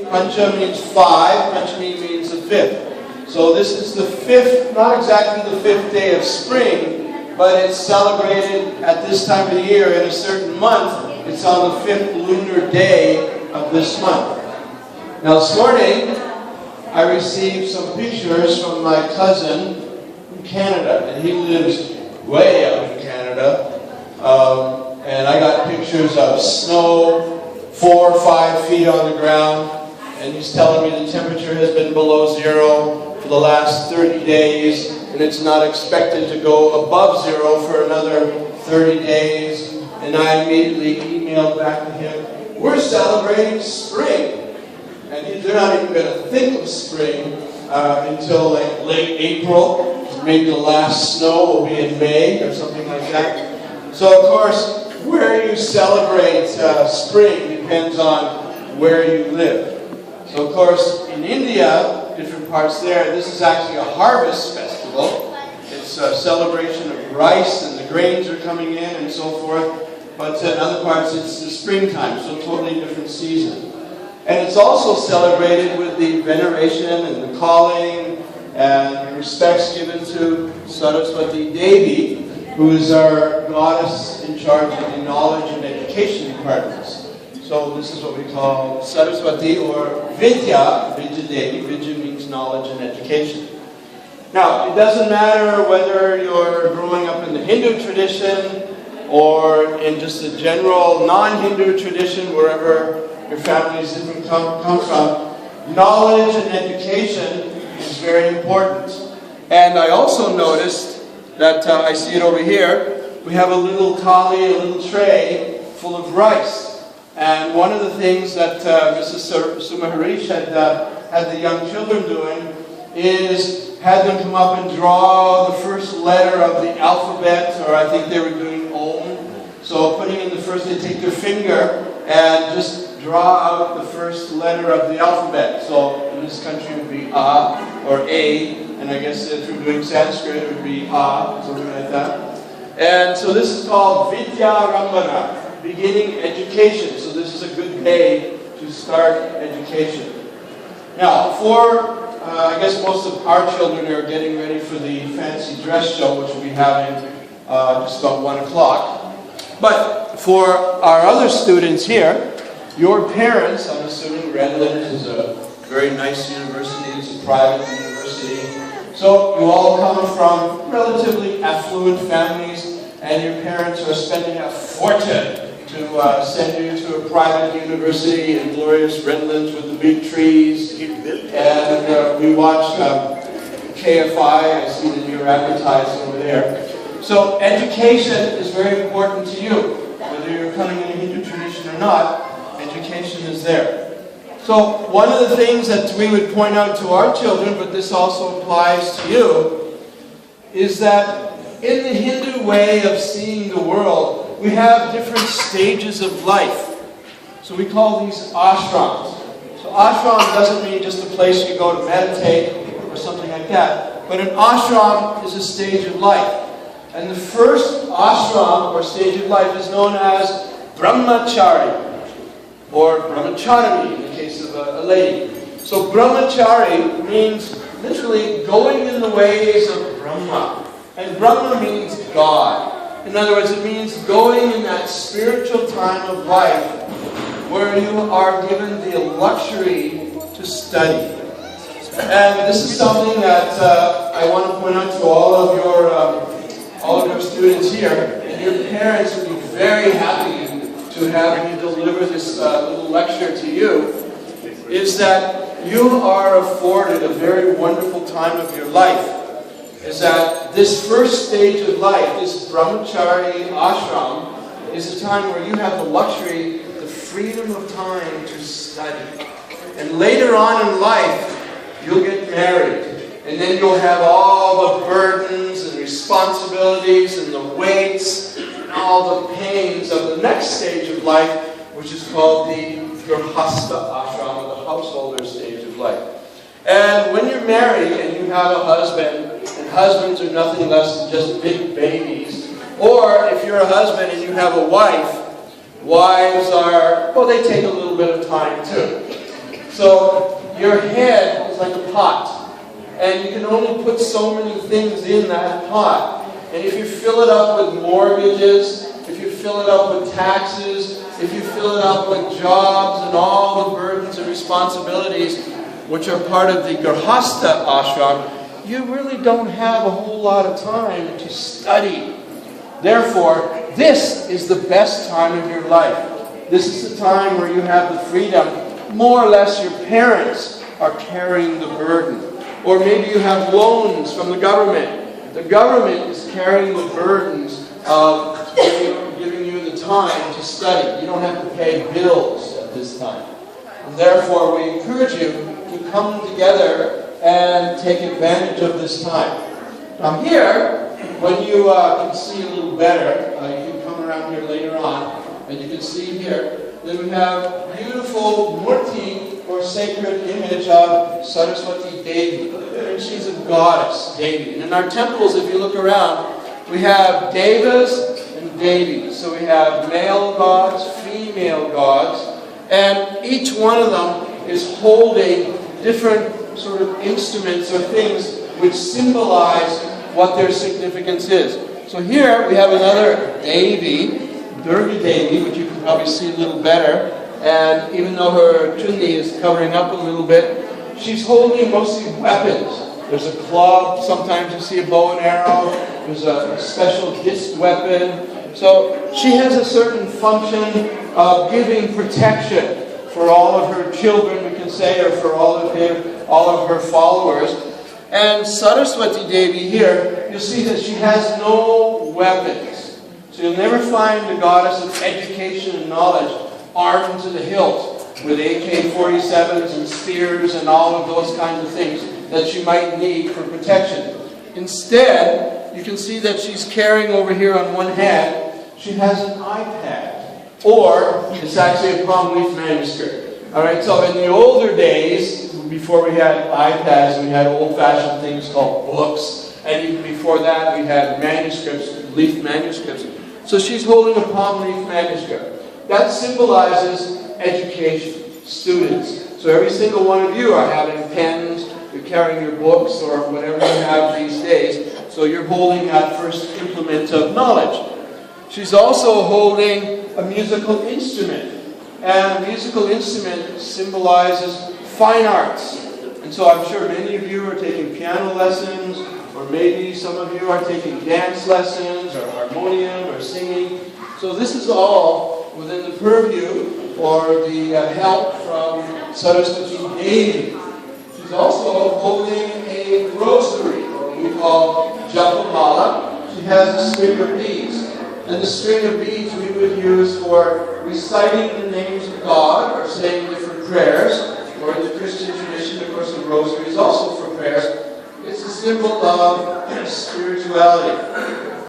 Pancha means five, Panchami means the fifth. So this is the fifth, not exactly the fifth day of spring, but it's celebrated at this time of the year in a certain month. It's on the fifth lunar day of this month. Now this morning, I received some pictures from my cousin from Canada, and he lives way out in Canada. And I got pictures of snow, 4 or 5 feet on the ground. And he's telling me the temperature has been below zero for the last 30 days, and it's not expected to go above zero for another 30 days. And I immediately emailed back to him, we're celebrating spring. And they're not even going to think of spring until like late April. Maybe the last snow will be in May or something like that. So of course, where you celebrate spring depends on where you live. So of course, in India, different parts there, this is actually a harvest festival. It's a celebration of rice and the grains are coming in and so forth. But in other parts, it's the springtime, so totally different season. And it's also celebrated with the veneration and the calling and respects given to Saraswati Devi, who is our goddess in charge of the knowledge and education departments. So this is what we call Saraswati or Vidya, Vidya Devi. Vidya means knowledge and education. Now, it doesn't matter whether you're growing up in the Hindu tradition or in just a general non-Hindu tradition, wherever your families even come from, knowledge and education is very important. And I also noticed that, I see it over here, we have a little thali, a little tray full of rice. And one of the things that Mrs. Sumaharish had the young children doing is had them come up and draw the first letter of the alphabet, or I think they were doing Om. So putting in the first, they take their finger and just draw out the first letter of the alphabet. So in this country it would be A or A, and I guess if we're doing Sanskrit it would be A, something like that. And so this is called Vidya Rambana, beginning education. So this is a good day to start education. Now, I guess most of our children are getting ready for the fancy dress show, which we'll be having just about 1 o'clock. But for our other students here, your parents, I'm assuming Redlands is a very nice university, it's a private university. So you all come from relatively affluent families, and your parents are spending a fortune to send you to a private university in glorious Redlands with the big trees. And we watch KFI, I see that you're advertising over there. So education is very important to you. Whether you're coming in a Hindu tradition or not, education is there. So one of the things that we would point out to our children, but this also applies to you, is that in the Hindu way of seeing the world, we have different stages of life. So we call these ashrams. So ashram doesn't mean just a place you go to meditate or something like that. But an ashram is a stage of life. And the first ashram or stage of life is known as brahmachari, or brahmacharani in the case of a lady. So brahmachari means literally going in the ways of Brahma. And Brahma means God. In other words, it means going in that spiritual time of life where you are given the luxury to study. And this is something that I want to point out to all of your students here. And your parents would be very happy to have me deliver this little lecture to you, is that you are afforded a very wonderful time of your life. Is that this first stage of life, this brahmachari ashram, is a time where you have the luxury, the freedom of time to study. And later on in life, you'll get married. And then you'll have all the burdens and responsibilities and the weights and all the pains of the next stage of life, which is called the grihastha ashram, or the householder stage of life. And when you're married and you have a husband, and husbands are nothing less than just big babies, or if you're a husband and you have a wife, wives are, well, they take a little bit of time too. So your head is like a pot, and you can only put so many things in that pot. And if you fill it up with mortgages, if you fill it up with taxes, if you fill it up with jobs and all the burdens and responsibilities which are part of the Grihastha ashram, you really don't have a whole lot of time to study. Therefore, this is the best time of your life. This is the time where you have the freedom. More or less your parents are carrying the burden. Or maybe you have loans from the government. The government is carrying the burdens of giving you the time to study. You don't have to pay bills at this time. And therefore, we encourage you to come together and take advantage of this time. Now here, when you can see a little better, you can come around here later on, and you can see here that we have beautiful murti, or sacred image of Saraswati Devi. And she's a goddess, Devi. And in our temples, if you look around, we have devas and devis. So we have male gods, female gods, and each one of them is holding different sort of instruments or things which symbolize what their significance is. So here we have another Devi, Durga Devi, which you can probably see a little better. And even though her chundi is covering up a little bit, she's holding mostly weapons. There's a club, sometimes you see a bow and arrow, there's a special disc weapon. So she has a certain function of giving protection for all of her children, we can say, or for all of her followers. And Saraswati Devi here, you'll see that she has no weapons. So you'll never find the goddess of education and knowledge armed to the hilt with AK-47s and spears and all of those kinds of things that you might need for protection. Instead, you can see that she's carrying over here on one hand, she has an iPad, or it's actually a palm leaf manuscript. Alright, so in the older days, before we had iPads, we had old-fashioned things called books, and even before that we had manuscripts, leaf manuscripts. So she's holding a palm leaf manuscript. That symbolizes education, students. So every single one of you are having pens, you're carrying your books or whatever you have these days. So you're holding that first implement of knowledge. She's also holding a musical instrument. And a musical instrument symbolizes fine arts. And so I'm sure many of you are taking piano lessons, or maybe some of you are taking dance lessons, or harmonium, or singing. So this is all within the purview or the help from Saraswati Devi. She's also holding a rosary, or we call Japamala. She has a string of beads. And the string of beads we would use for reciting the names of God, or saying different prayers, or in the Christian tradition, of course, the rosary is also for prayers. It's a symbol of spirituality.